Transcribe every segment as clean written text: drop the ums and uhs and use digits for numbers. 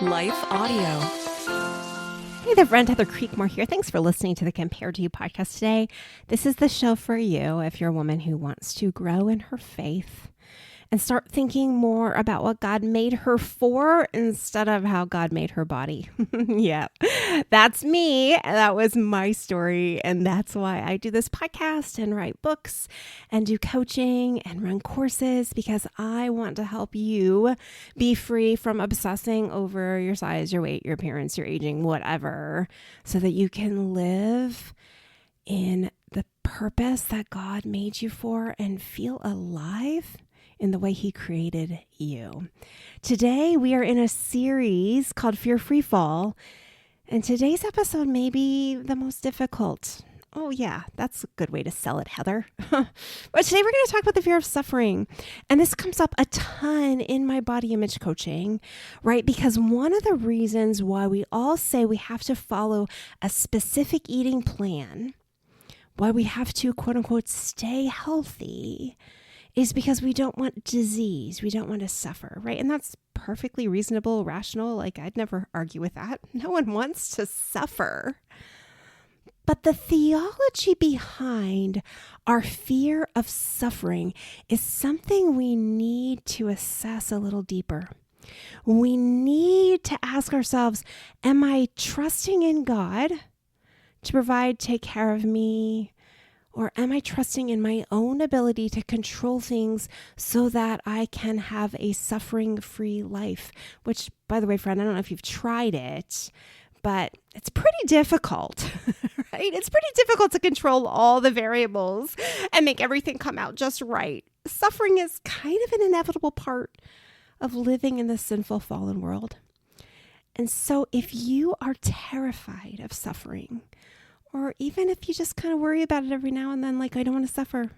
Life Audio. Hey there, friend. Heather Creekmore here. Thanks for listening to the Compared to You podcast today. This is the show for you if you're a woman who wants to grow in her faith and start thinking more about what God made her for instead of how God made her body. Yeah, that's me. That was my story. And that's why I do this podcast and write books and do coaching and run courses, because I want to help you be free from obsessing over your size, your weight, your appearance, your aging, whatever, so that you can live in the purpose that God made you for and feel alive in the way He created you. Today, we are in a series called Fear Free Fall, and today's episode may be the most difficult. Oh yeah, that's a good way to sell it, Heather. But today we're going to talk about the fear of suffering. And this comes up a ton in my body image coaching, right? Because one of the reasons why we all say we have to follow a specific eating plan, why we have to, quote unquote, stay healthy, is because we don't want disease. We don't want to suffer, right? And that's perfectly reasonable, rational. Like, I'd never argue with that. No one wants to suffer. But the theology behind our fear of suffering is something we need to assess a little deeper. We need to ask ourselves, am I trusting in God to provide, take care of me? Or am I trusting in my own ability to control things so that I can have a suffering-free life? Which, by the way, friend, I don't know if you've tried it, but it's pretty difficult, right? It's pretty difficult to control all the variables and make everything come out just right. Suffering is kind of an inevitable part of living in this sinful, fallen world. And so if you are terrified of suffering, or even if you just kind of worry about it every now and then, like, I don't want to suffer.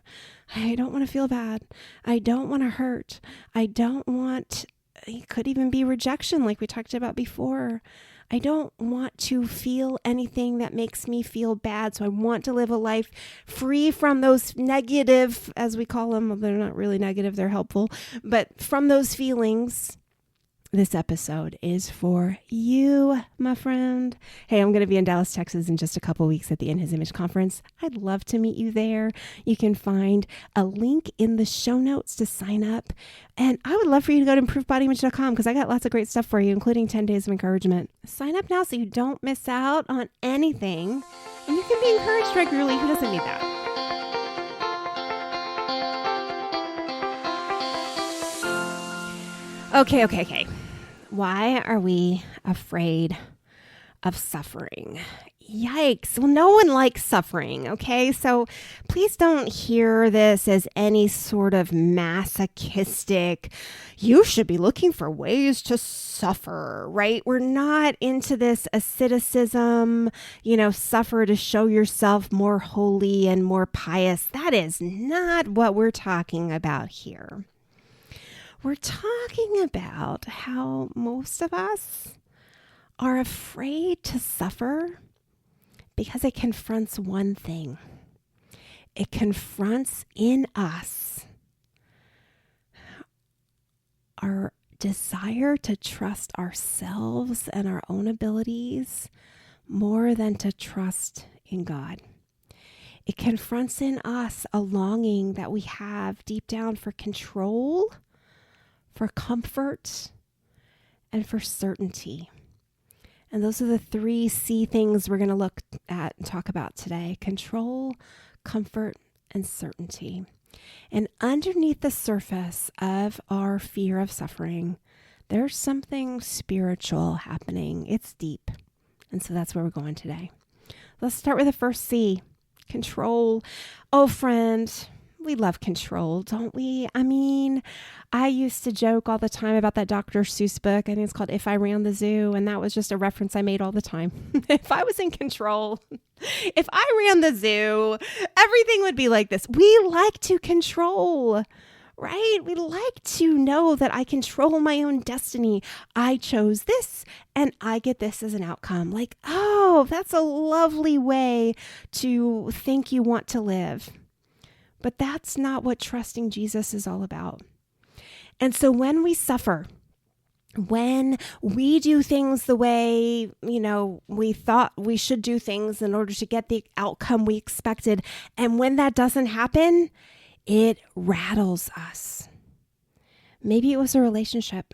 I don't want to feel bad. I don't want to hurt. It could even be rejection, like we talked about before. I don't want to feel anything that makes me feel bad. So I want to live a life free from those negative, as we call them. Well, they're not really negative, they're helpful. But from those feelings, this episode is for you, my friend. Hey, I'm going to be in Dallas, Texas in just a couple weeks at the In His Image conference. I'd love to meet you there. You can find a link in the show notes to sign up. And I would love for you to go to improvedbodyimage.com because I got lots of great stuff for you, including 10 days of encouragement. Sign up now so you don't miss out on anything. And you can be encouraged regularly. Who doesn't need that? Okay. Why are we afraid of suffering? Yikes. Well, no one likes suffering, okay? So please don't hear this as any sort of masochistic, you should be looking for ways to suffer, right? We're not into this asceticism, suffer to show yourself more holy and more pious. That is not what we're talking about here. We're talking about how most of us are afraid to suffer because it confronts one thing. It confronts in us our desire to trust ourselves and our own abilities more than to trust in God. It confronts in us a longing that we have deep down for control, for comfort, and for certainty. And those are the 3 C things we're going to look at and talk about today: control, comfort, and certainty. And underneath the surface of our fear of suffering, there's something spiritual happening. It's deep. And so that's where we're going today. Let's start with the first C, control. Oh, friend, we love control, don't we? I mean, I used to joke all the time about that Dr. Seuss book. I think it's called If I Ran the Zoo. And that was just a reference I made all the time. If I was in control, if I ran the zoo, everything would be like this. We like to control, right? We like to know that I control my own destiny. I chose this and I get this as an outcome. Like, oh, that's a lovely way to think you want to live. But that's not what trusting Jesus is all about. And so when we suffer, when we do things the way, we thought we should do things in order to get the outcome we expected. And when that doesn't happen, it rattles us. Maybe it was a relationship.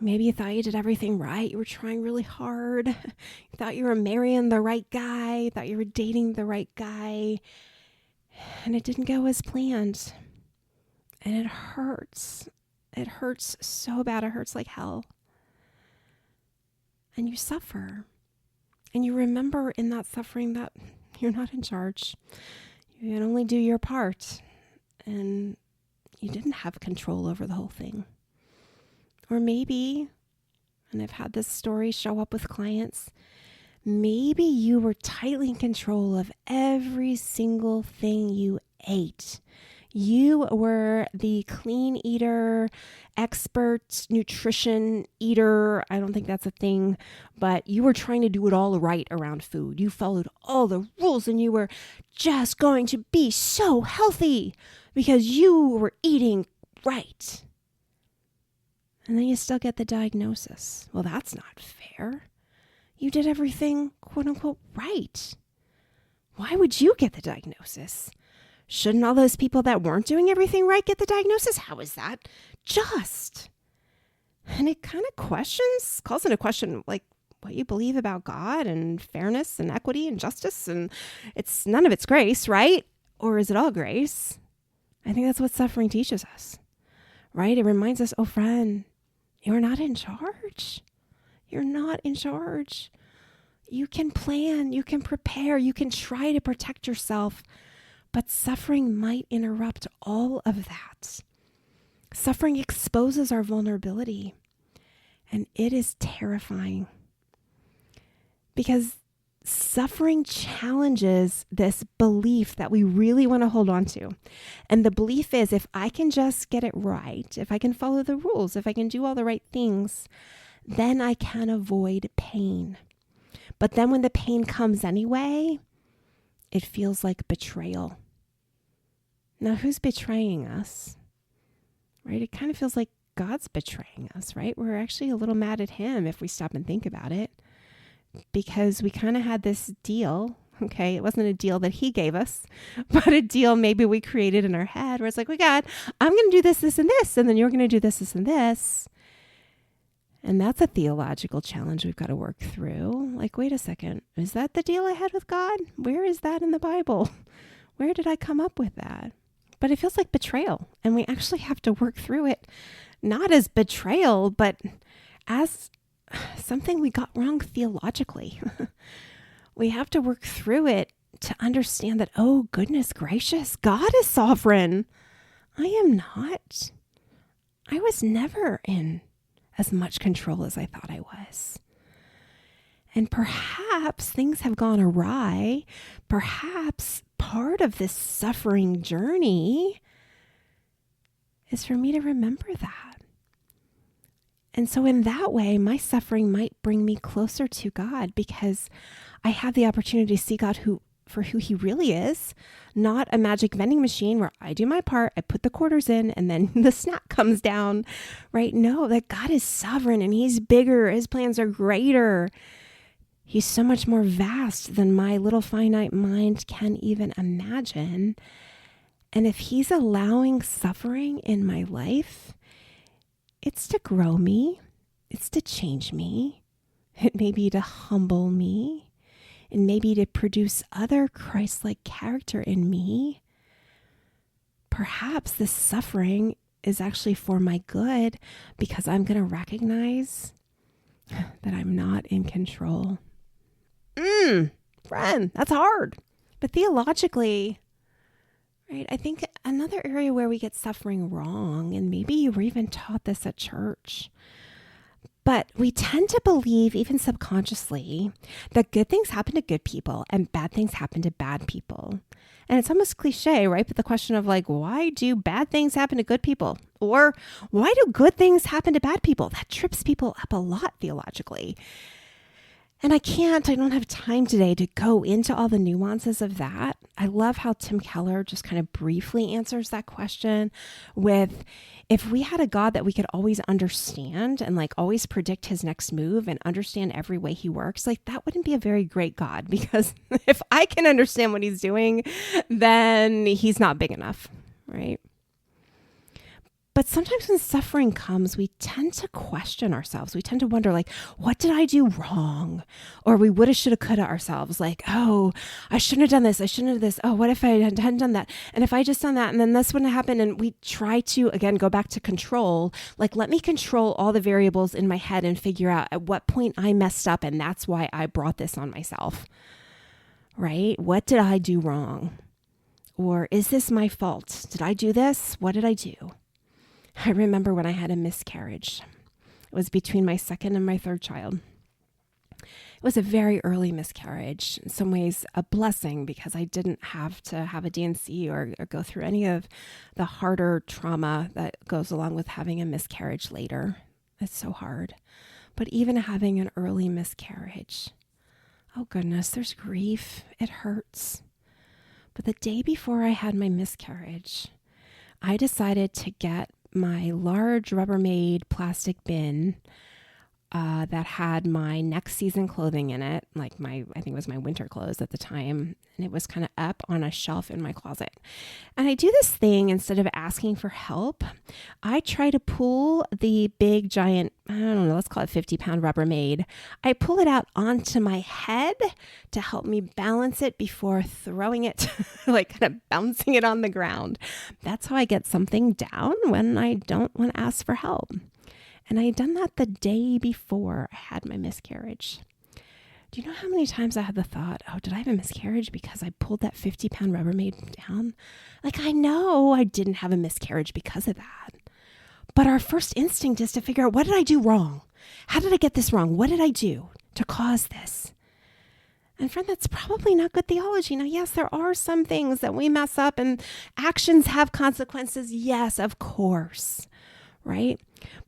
Maybe you thought you did everything right. You were trying really hard. You thought you were marrying the right guy. You thought you were dating the right guy. And it didn't go as planned. And it hurts. It hurts so bad. It hurts like hell. And you suffer. And you remember in that suffering that you're not in charge. You can only do your part. And you didn't have control over the whole thing. Or maybe, and I've had this story show up with clients, maybe you were tightly in control of every single thing you ate. You were the clean eater, expert nutrition eater. I don't think that's a thing, but you were trying to do it all right around food. You followed all the rules and you were just going to be so healthy because you were eating right. And then you still get the diagnosis. Well, that's not fair. You did everything, quote unquote, right. Why would you get the diagnosis? Shouldn't all those people that weren't doing everything right get the diagnosis? How is that just? And it kind of calls into question like what you believe about God and fairness and equity and justice. And none of it's grace, right? Or is it all grace? I think that's what suffering teaches us, right? It reminds us, oh, friend, you're not in charge. You're not in charge. You can plan, you can prepare, you can try to protect yourself, but suffering might interrupt all of that. Suffering exposes our vulnerability, and it is terrifying because suffering challenges this belief that we really want to hold on to. And the belief is if I can just get it right, if I can follow the rules, if I can do all the right things, then I can avoid pain. But then when the pain comes anyway, it feels like betrayal. Now, who's betraying us? Right? It kind of feels like God's betraying us, right? We're actually a little mad at him if we stop and think about it. Because we kind of had this deal, okay? It wasn't a deal that he gave us, but a deal maybe we created in our head where it's like, well, God, I'm going to do this, this, and this, and then you're going to do this, this, and this. And that's a theological challenge we've got to work through. Like, wait a second, is that the deal I had with God? Where is that in the Bible? Where did I come up with that? But it feels like betrayal, and we actually have to work through it, not as betrayal, but as something we got wrong theologically. We have to work through it to understand that, oh, goodness gracious, God is sovereign. I am not. I was never in as much control as I thought I was. And perhaps things have gone awry. Perhaps part of this suffering journey is for me to remember that. And so in that way, my suffering might bring me closer to God because I have the opportunity to see God for who he really is, not a magic vending machine where I do my part, I put the quarters in, and then the snack comes down, right? No, that God is sovereign and he's bigger. His plans are greater. He's so much more vast than my little finite mind can even imagine. And if he's allowing suffering in my life, it's to grow me. It's to change me. It may be to humble me. And maybe to produce other Christ-like character in me. Perhaps this suffering is actually for my good because I'm going to recognize that I'm not in control. Friend, that's hard. But theologically, right, I think another area where we get suffering wrong, and maybe you were even taught this at church, but we tend to believe, even subconsciously, that good things happen to good people and bad things happen to bad people. And it's almost cliche, right? But the question of like, why do bad things happen to good people? Or why do good things happen to bad people? That trips people up a lot theologically. And I don't have time today to go into all the nuances of that. I love how Tim Keller just kind of briefly answers that question with, if we had a God that we could always understand and like always predict his next move and understand every way he works, like that wouldn't be a very great God, because if I can understand what he's doing, then he's not big enough, right? But sometimes when suffering comes, we tend to question ourselves. We tend to wonder, like, what did I do wrong? Or we woulda, shoulda, coulda ourselves. Like, oh, I shouldn't have done this. I shouldn't have this. Oh, what if I hadn't done that? And if I just done that, and then this wouldn't happen. And we try to, again, go back to control. Like, let me control all the variables in my head and figure out at what point I messed up. And that's why I brought this on myself, right? What did I do wrong? Or is this my fault? Did I do this? What did I do? I remember when I had a miscarriage. It was between my second and my third child. It was a very early miscarriage, in some ways a blessing, because I didn't have to have a D&C or go through any of the harder trauma that goes along with having a miscarriage later. It's so hard. But even having an early miscarriage, oh goodness, there's grief. It hurts. But the day before I had my miscarriage, I decided to get my large Rubbermaid plastic bin that had my next season clothing in it, like I think it was my winter clothes at the time, and it was kind of up on a shelf in my closet. And I do this thing, instead of asking for help, I try to pull the big giant, I don't know, let's call it 50-pound Rubbermaid. I pull it out onto my head to help me balance it before throwing it, like kind of bouncing it on the ground. That's how I get something down when I don't want to ask for help. And I had done that the day before I had my miscarriage. Do you know how many times I had the thought, oh, did I have a miscarriage because I pulled that 50-pound Rubbermaid down? Like, I know I didn't have a miscarriage because of that. But our first instinct is to figure out, what did I do wrong? How did I get this wrong? What did I do to cause this? And friend, that's probably not good theology. Now, yes, there are some things that we mess up and actions have consequences. Yes, of course. Right?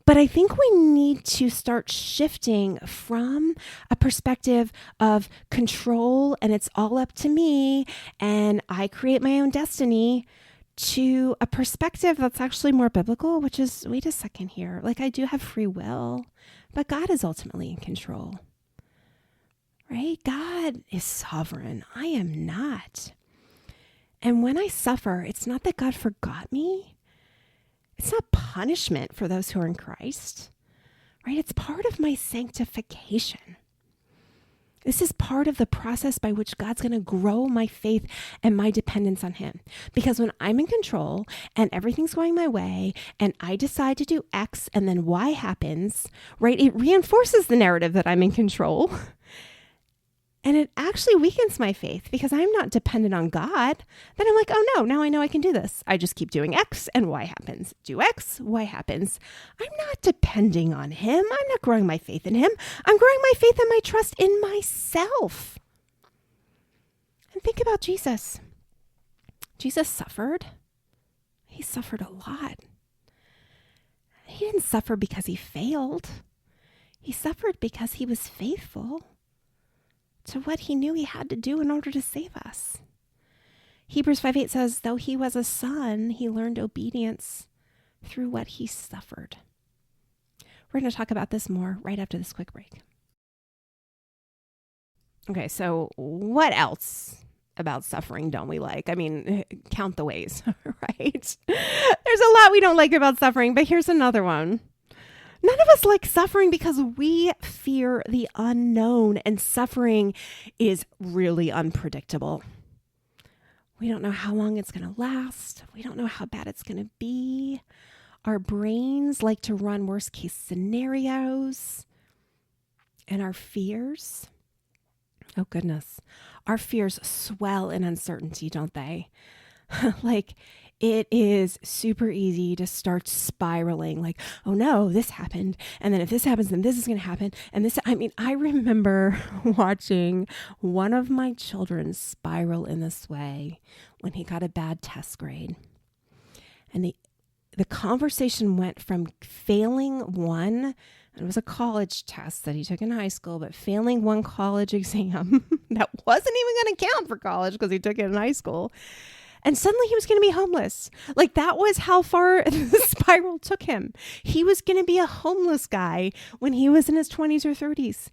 But I think we need to start shifting from a perspective of control and it's all up to me and I create my own destiny, to a perspective that's actually more biblical, which is, wait a second here. Like, I do have free will, but God is ultimately in control, right? God is sovereign. I am not. And when I suffer, it's not that God forgot me. It's not punishment for those who are in Christ, right? It's part of my sanctification. This is part of the process by which God's going to grow my faith and my dependence on him. Because when I'm in control and everything's going my way and I decide to do X and then Y happens, right? It reinforces the narrative that I'm in control. And it actually weakens my faith because I'm not dependent on God. Then I'm like, oh no, now I know I can do this. I just keep doing X and Y happens. Do X, Y happens. I'm not depending on him. I'm not growing my faith in him. I'm growing my faith and my trust in myself. And think about Jesus. Jesus suffered. He suffered a lot. He didn't suffer because he failed. He suffered because he was faithful to what he knew he had to do in order to save us. Hebrews 5:8 says, though he was a son, he learned obedience through what he suffered. We're going to talk about this more right after this quick break. Okay, so what else about suffering don't we like? I mean, count the ways, right? There's a lot we don't like about suffering, but here's another one. None of us like suffering because we fear the unknown, and suffering is really unpredictable. We don't know how long it's going to last. We don't know how bad it's going to be. Our brains like to run worst case scenarios. And our fears, oh goodness, our fears swell in uncertainty, don't they? Like, it is super easy to start spiraling, like, oh no, this happened. And then if this happens, then this is going to happen. And this, I remember watching one of my children spiral in this way when he got a bad test grade. And the conversation went from failing one, it was a college test that he took in high school, but failing one college exam that wasn't even going to count for college because he took it in high school. And suddenly he was going to be homeless. Like that was how far the spiral took him. He was going to be a homeless guy when he was in his 20s or 30s.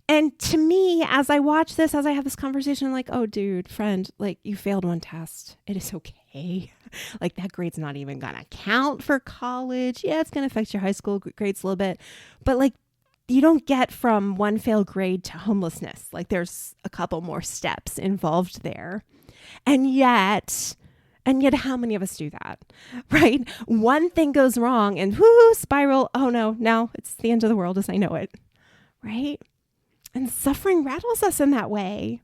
And to me, as I watch this, as I have this conversation, I'm like, oh, dude, friend, like you failed one test. It is okay. Like that grade's not even going to count for college. Yeah, it's going to affect your high school grades a little bit. But like you don't get from one failed grade to homelessness. Like there's a couple more steps involved there. And yet how many of us do that, right? One thing goes wrong and whoo, spiral. Oh no, now it's the end of the world as I know it, right? And suffering rattles us in that way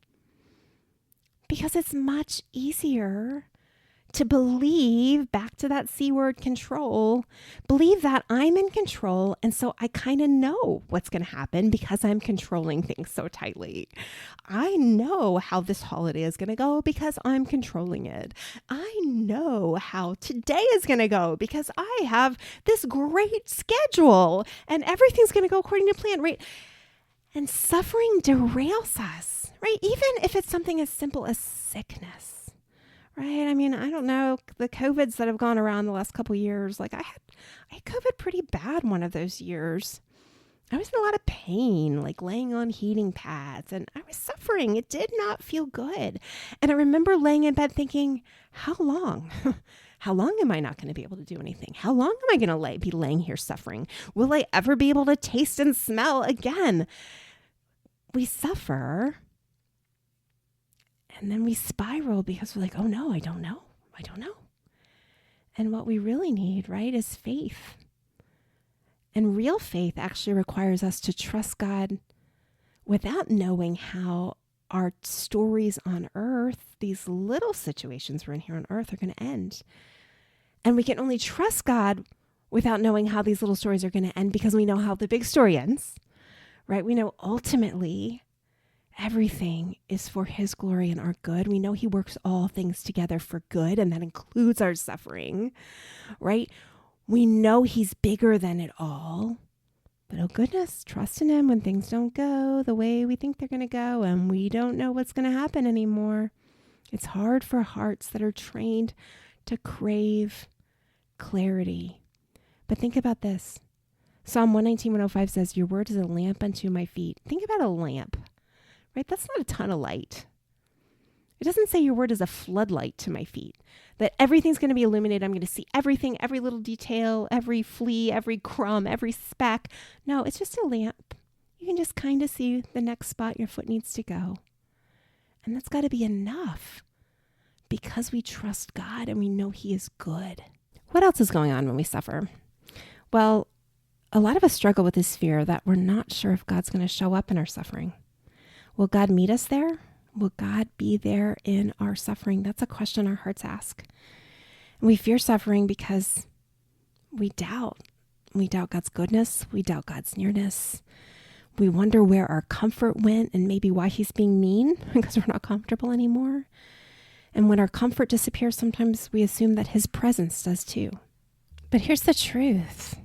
because it's much easier to believe, back to that C word, control, believe that I'm in control. And so I kind of know what's going to happen because I'm controlling things so tightly. I know how this holiday is going to go because I'm controlling it. I know how today is going to go because I have this great schedule and everything's going to go according to plan, right? And suffering derails us, right? Even if it's something as simple as sickness. Right. I mean, I don't know the COVIDs that have gone around the last couple of years. Like I had COVID pretty bad one of those years. I was in a lot of pain, like laying on heating pads, and I was suffering. It did not feel good. And I remember laying in bed thinking, how long? How long am I not going to be able to do anything? How long am I going to be laying here suffering? Will I ever be able to taste and smell again? We suffer. And then we spiral because we're like, oh no, I don't know. And what we really need, right, is faith. And real faith actually requires us to trust God without knowing how our stories on earth, these little situations we're in here on earth, are going to end. And we can only trust God without knowing how these little stories are going to end because we know how the big story ends, right? We know ultimately everything is for his glory and our good. We know he works all things together for good, and that includes our suffering, right? We know he's bigger than it all. But oh goodness, trust in him when things don't go the way we think they're going to go and we don't know what's going to happen anymore. It's hard for hearts that are trained to crave clarity. But think about this. Psalm 119:105 says, your word is a lamp unto my feet. Think about a lamp. Right? That's not a ton of light. It doesn't say your word is a floodlight to my feet, that everything's going to be illuminated. I'm going to see everything, every little detail, every flea, every crumb, every speck. No, it's just a lamp. You can just kind of see the next spot your foot needs to go. And that's got to be enough because we trust God and we know he is good. What else is going on when we suffer? Well, a lot of us struggle with this fear that we're not sure if God's going to show up in our suffering. Will God meet us there? Will God be there in our suffering? That's a question our hearts ask. And we fear suffering because we doubt. We doubt God's goodness. We doubt God's nearness. We wonder where our comfort went and maybe why he's being mean because we're not comfortable anymore. And when our comfort disappears, sometimes we assume that his presence does too. But here's the truth.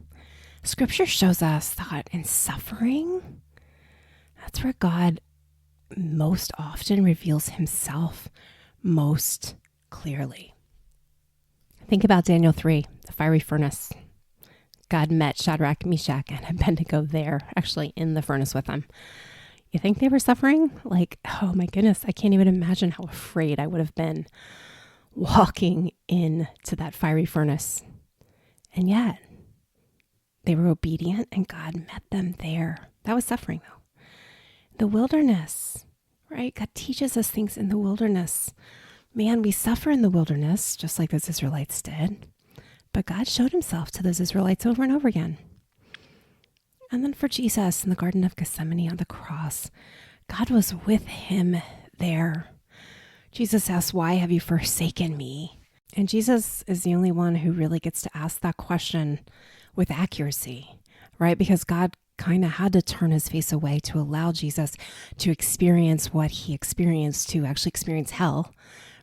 Scripture shows us that in suffering, that's where God most often reveals himself most clearly. Think about Daniel 3, the fiery furnace. God met Shadrach, Meshach, and Abednego there, actually in the furnace with them. You think they were suffering? Like, oh my goodness, I can't even imagine how afraid I would have been walking into that fiery furnace. And yet, they were obedient and God met them there. That was suffering though. The wilderness, right? God teaches us things in the wilderness. Man, we suffer in the wilderness, just like those Israelites did. But God showed himself to those Israelites over and over again. And then for Jesus in the Garden of Gethsemane on the cross, God was with him there. Jesus asked, why have you forsaken me? And Jesus is the only one who really gets to ask that question with accuracy, right? Because God kind of had to turn his face away to allow Jesus to experience what he experienced, to actually experience hell,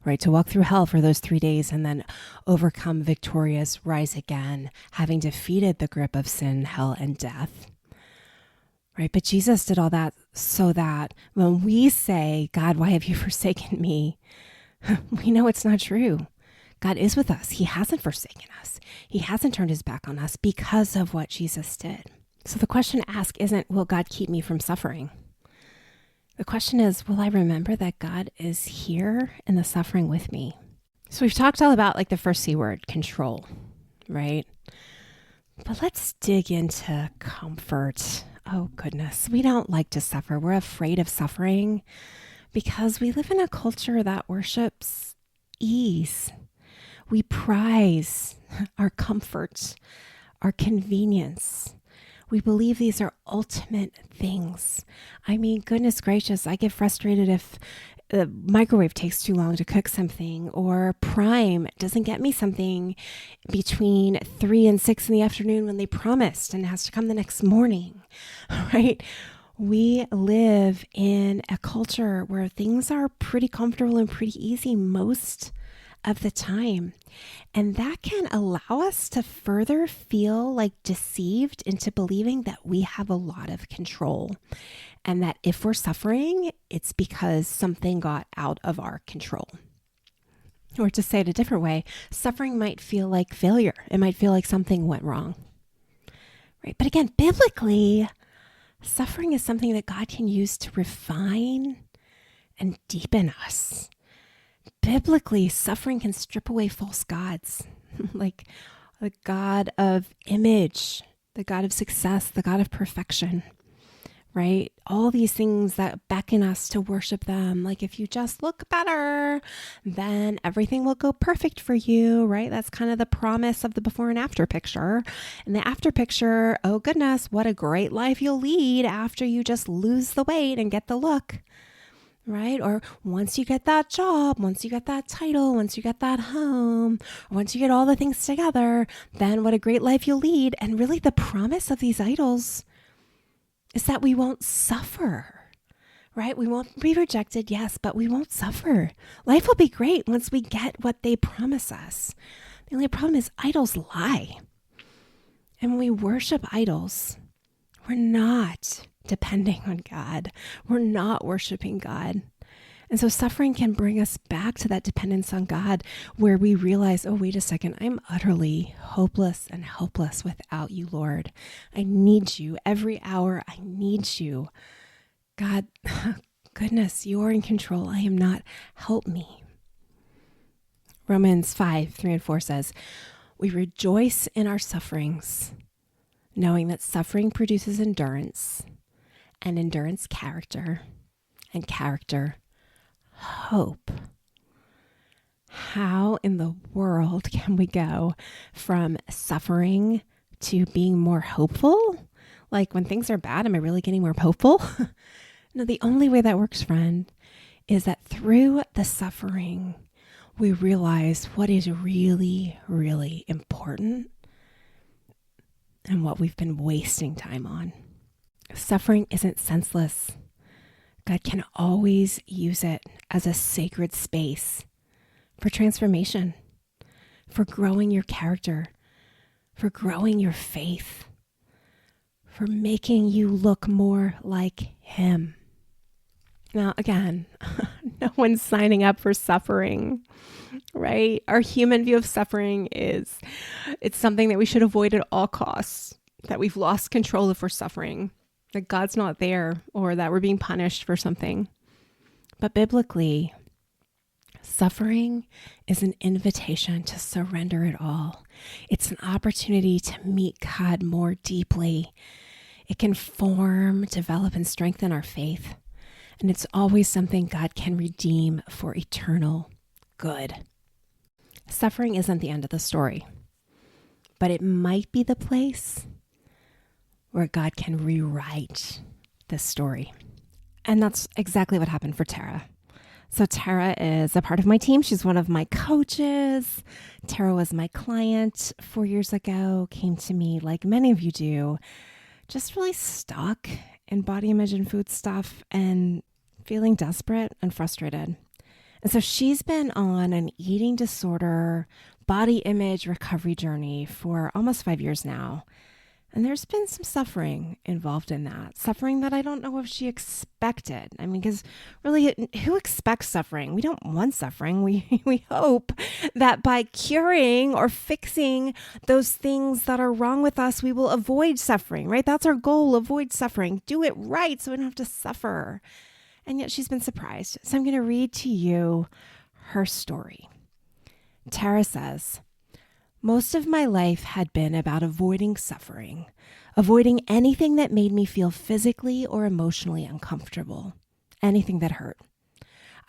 right? To walk through hell for those 3 days and then overcome victorious, rise again, having defeated the grip of sin, hell, and death, right? But Jesus did all that so that when we say, God, why have you forsaken me? We know it's not true. God is with us. He hasn't forsaken us. He hasn't turned his back on us because of what Jesus did. So the question to ask isn't, will God keep me from suffering? The question is, will I remember that God is here in the suffering with me? So we've talked all about like the first C word, control, right? But let's dig into comfort. Oh goodness, we don't like to suffer. We're afraid of suffering because we live in a culture that worships ease. We prize our comfort, our convenience. We believe these are ultimate things. I mean, goodness gracious, I get frustrated if the microwave takes too long to cook something, or Prime doesn't get me something between 3 and 6 in the afternoon when they promised and it has to come the next morning, right? We live in a culture where things are pretty comfortable and pretty easy most of the time. And that can allow us to further feel like deceived into believing that we have a lot of control and that if we're suffering, it's because something got out of our control. Or to say it a different way, suffering might feel like failure. It might feel like something went wrong, right? But again, biblically, suffering is something that God can use to refine and deepen us. Biblically, suffering can strip away false gods, like the God of image, the God of success, the God of perfection, right? All these things that beckon us to worship them. Like if you just look better, then everything will go perfect for you, right? That's kind of the promise of the before and after picture. And the after picture, oh goodness, what a great life you'll lead after you just lose the weight and get the look. Right? Or once you get that job, once you get that title, once you get that home, once you get all the things together, then what a great life you'll lead. And really the promise of these idols is that we won't suffer, right? We won't be rejected, yes, but we won't suffer. Life will be great once we get what they promise us. The only problem is idols lie. And when we worship idols, we're not depending on God. We're not worshiping God. And so suffering can bring us back to that dependence on God where we realize, oh, wait a second, I'm utterly hopeless and helpless without you, Lord. I need you every hour. I need you. God, goodness, you're in control. I am not. Help me. Romans 5:3-4 says, we rejoice in our sufferings, knowing that suffering produces endurance, and endurance character, and character hope. How in the world can we go from suffering to being more hopeful? Like when things are bad, am I really getting more hopeful? No, the only way that works, friend, is that through the suffering, we realize what is really, really important and what we've been wasting time on. Suffering isn't senseless. God can always use it as a sacred space for transformation, for growing your character, for growing your faith, for making you look more like Him. Now, again, no one's signing up for suffering, right? Our human view of suffering is it's something that we should avoid at all costs, that we've lost control if we're suffering, that God's not there, or that we're being punished for something. But biblically, suffering is an invitation to surrender it all. It's an opportunity to meet God more deeply. It can form, develop, and strengthen our faith. And it's always something God can redeem for eternal good. Suffering isn't the end of the story, but it might be the place where God can rewrite the story. And that's exactly what happened for Tara. So Tara is a part of my team. She's one of my coaches. Tara was my client 4 years ago, came to me like many of you do, just really stuck in body image and food stuff and feeling desperate and frustrated. And so she's been on an eating disorder, body image recovery journey for almost 5 years now. And there's been some suffering involved in that. Suffering that I don't know if she expected. I mean, because really, who expects suffering? We don't want suffering. We hope that by curing or fixing those things that are wrong with us, we will avoid suffering, right? That's our goal, avoid suffering. Do it right so we don't have to suffer. And yet she's been surprised. So I'm going to read to you her story. Tara says, most of my life had been about avoiding suffering, avoiding anything that made me feel physically or emotionally uncomfortable, anything that hurt.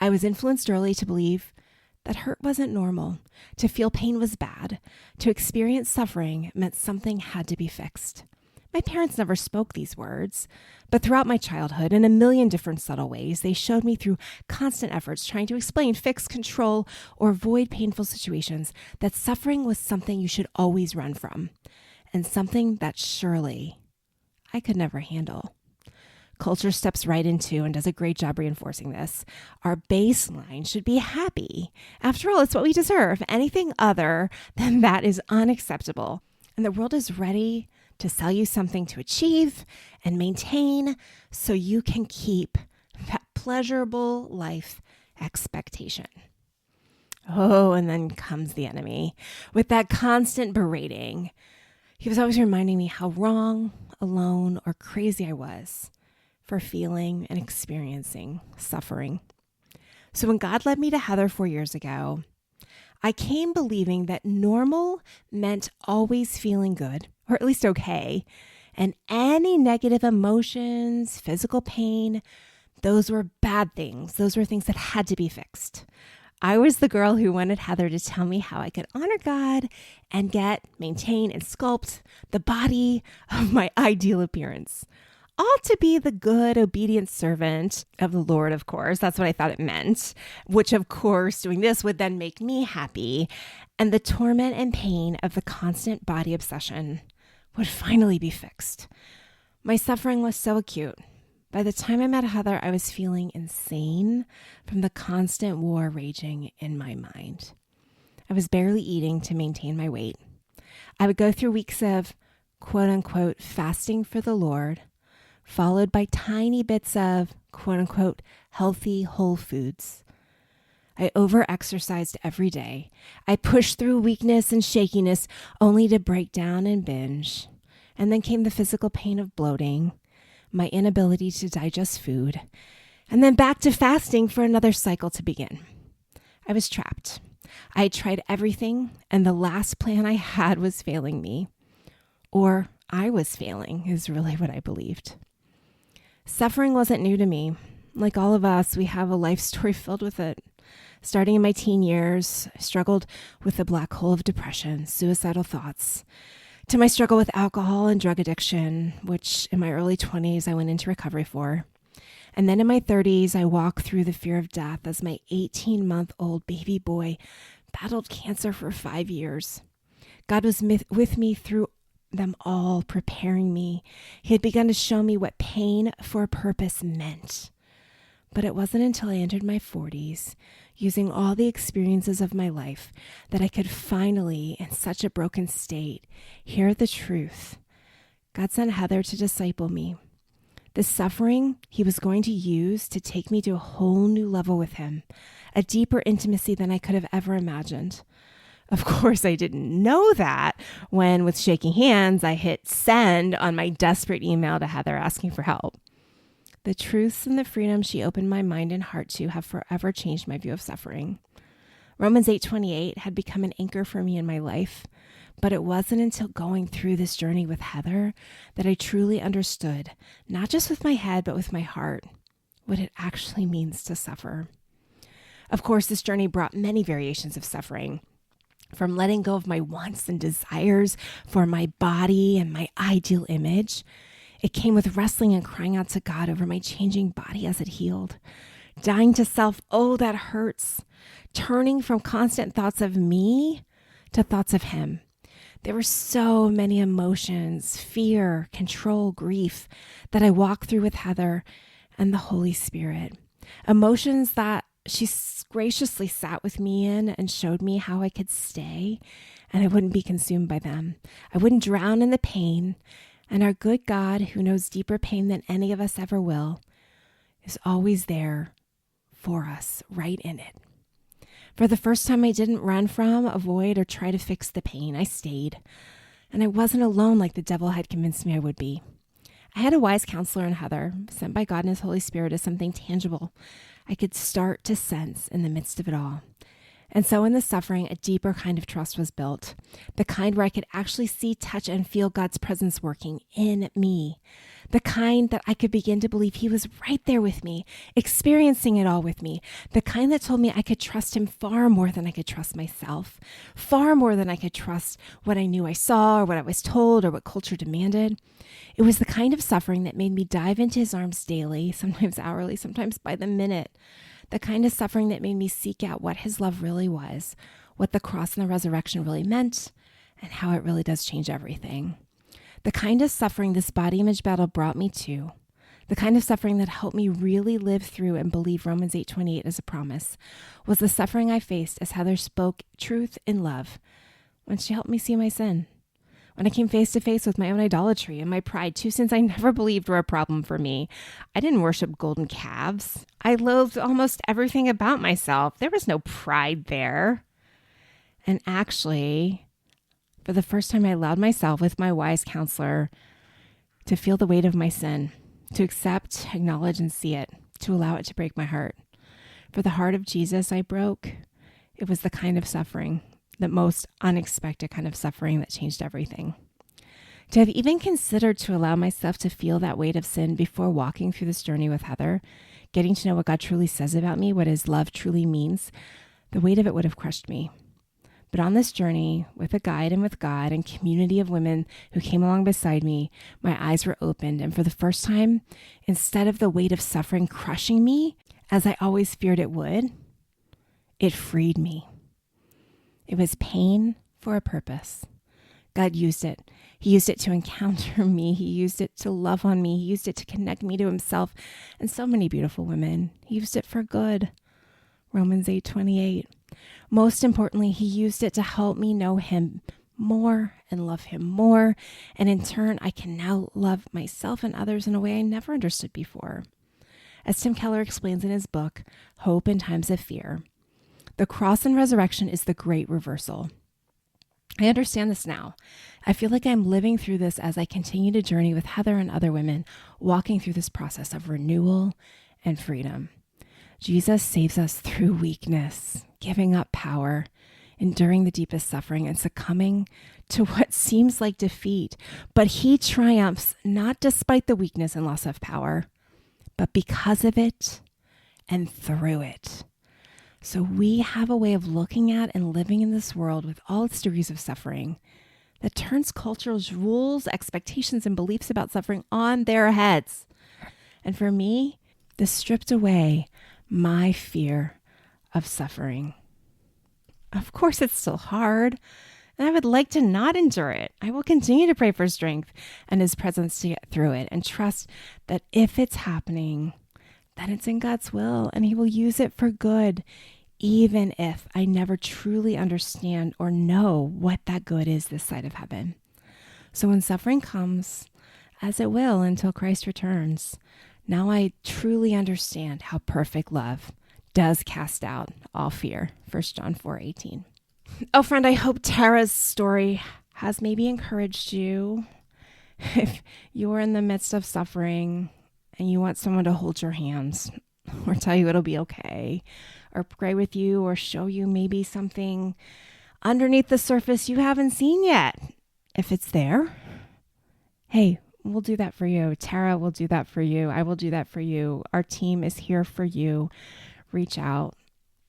I was influenced early to believe that hurt wasn't normal, to feel pain was bad, to experience suffering meant something had to be fixed. My parents never spoke these words, but throughout my childhood, in a million different subtle ways, they showed me through constant efforts trying to explain, fix, control, or avoid painful situations that suffering was something you should always run from, and something that surely I could never handle. Culture steps right into and does a great job reinforcing this. Our baseline should be happy. After all, it's what we deserve. Anything other than that is unacceptable. And the world is ready to sell you something to achieve and maintain so you can keep that pleasurable life expectation. Oh, and then comes the enemy with that constant berating. He was always reminding me how wrong, alone, or crazy I was for feeling and experiencing suffering. So when God led me to Heather 4 years ago, I came believing that normal meant always feeling good, or at least okay, and any negative emotions, physical pain, those were bad things. Those were things that had to be fixed. I was the girl who wanted Heather to tell me how I could honor God and maintain, and sculpt the body of my ideal appearance. All to be the good, obedient servant of the Lord, of course. That's what I thought it meant, which, of course, doing this would then make me happy. And the torment and pain of the constant body obsession would finally be fixed. My suffering was so acute. By the time I met Heather, I was feeling insane from the constant war raging in my mind. I was barely eating to maintain my weight. I would go through weeks of quote unquote fasting for the Lord, followed by tiny bits of quote unquote healthy whole foods. I over-exercised every day. I pushed through weakness and shakiness only to break down and binge. And then came the physical pain of bloating, my inability to digest food, and then back to fasting for another cycle to begin. I was trapped. I had tried everything, and the last plan I had was failing me. Or I was failing, is really what I believed. Suffering wasn't new to me. Like all of us, we have a life story filled with it. Starting in my teen years, I struggled with the black hole of depression, suicidal thoughts, to my struggle with alcohol and drug addiction, which in my early 20s I went into recovery for. And then in my 30s, I walked through the fear of death as my 18-month-old baby boy battled cancer for 5 years. God was with me through them all, preparing me. He had begun to show me what pain for a purpose meant. But it wasn't until I entered my 40s, using all the experiences of my life, that I could finally, in such a broken state, hear the truth. God sent Heather to disciple me. The suffering he was going to use to take me to a whole new level with him, a deeper intimacy than I could have ever imagined. Of course, I didn't know that when, with shaking hands, I hit send on my desperate email to Heather asking for help. The truths and the freedom she opened my mind and heart to have forever changed my view of suffering. Romans 8:28 had become an anchor for me in my life, but it wasn't until going through this journey with Heather that I truly understood, not just with my head, but with my heart, what it actually means to suffer. Of course, this journey brought many variations of suffering, from letting go of my wants and desires for my body and my ideal image. It came with wrestling and crying out to God over my changing body as it healed. Dying to self, oh, that hurts. Turning from constant thoughts of me to thoughts of him. There were so many emotions, fear, control, grief that I walked through with Heather and the Holy Spirit. Emotions that she graciously sat with me in and showed me how I could stay and I wouldn't be consumed by them. I wouldn't drown in the pain. And our good God, who knows deeper pain than any of us ever will, is always there for us, right in it. For the first time, I didn't run from, avoid, or try to fix the pain. I stayed. And I wasn't alone like the devil had convinced me I would be. I had a wise counselor in Heather, sent by God and His Holy Spirit as something tangible I could start to sense in the midst of it all. And so in the suffering, a deeper kind of trust was built, the kind where I could actually see, touch, and feel God's presence working in me, the kind that I could begin to believe He was right there with me, experiencing it all with me, the kind that told me I could trust Him far more than I could trust myself, far more than I could trust what I knew I saw or what I was told or what culture demanded. It was the kind of suffering that made me dive into His arms daily, sometimes hourly, sometimes by the minute. The kind of suffering that made me seek out what His love really was, what the cross and the resurrection really meant, and how it really does change everything. The kind of suffering this body image battle brought me to, the kind of suffering that helped me really live through and believe Romans 8:28 as a promise, was the suffering I faced as Heather spoke truth in love when she helped me see my sin. When I came face to face with my own idolatry and my pride, two sins I never believed were a problem for me. I didn't worship golden calves. I loathed almost everything about myself. There was no pride there. And actually, for the first time, I allowed myself with my wise counselor to feel the weight of my sin, to accept, acknowledge, and see it, to allow it to break my heart. For the heart of Jesus I broke, it was the kind of suffering, the most unexpected kind of suffering that changed everything. To have even considered to allow myself to feel that weight of sin before walking through this journey with Heather, getting to know what God truly says about me, what His love truly means, the weight of it would have crushed me. But on this journey, with a guide and with God and community of women who came along beside me, my eyes were opened. And for the first time, instead of the weight of suffering crushing me, as I always feared it would, it freed me. It was pain for a purpose. God used it. He used it to encounter me. He used it to love on me. He used it to connect me to Himself and so many beautiful women. He used it for good. Romans 8:28. Most importantly, He used it to help me know Him more and love Him more. And in turn, I can now love myself and others in a way I never understood before. As Tim Keller explains in his book, Hope in Times of Fear, the cross and resurrection is the great reversal. I understand this now. I feel like I'm living through this as I continue to journey with Heather and other women, walking through this process of renewal and freedom. Jesus saves us through weakness, giving up power, enduring the deepest suffering, and succumbing to what seems like defeat. But He triumphs not despite the weakness and loss of power, but because of it and through it. So we have a way of looking at and living in this world with all its degrees of suffering that turns cultural rules, expectations, and beliefs about suffering on their heads. And for me, this stripped away my fear of suffering. Of course, it's still hard, and I would like to not endure it. I will continue to pray for strength and His presence to get through it and trust that if it's happening, that it's in God's will and He will use it for good, even if I never truly understand or know what that good is this side of heaven. So when suffering comes, as it will until Christ returns, now I truly understand how perfect love does cast out all fear. 1 John 4:18. Oh, friend, I hope Tara's story has maybe encouraged you. If you're in the midst of suffering and you want someone to hold your hands or tell you it'll be okay, or pray with you, or show you maybe something underneath the surface you haven't seen yet. If it's there, hey, we'll do that for you. Tara will do that for you. I will do that for you. Our team is here for you. Reach out.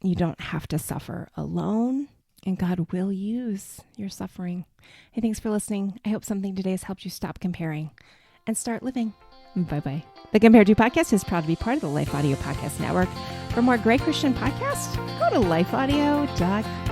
You don't have to suffer alone, and God will use your suffering. Hey, thanks for listening. I hope something today has helped you stop comparing and start living. Bye-bye. The Compared to podcast is proud to be part of the Life Audio Podcast Network. For more great Christian podcasts, go to lifeaudio.com.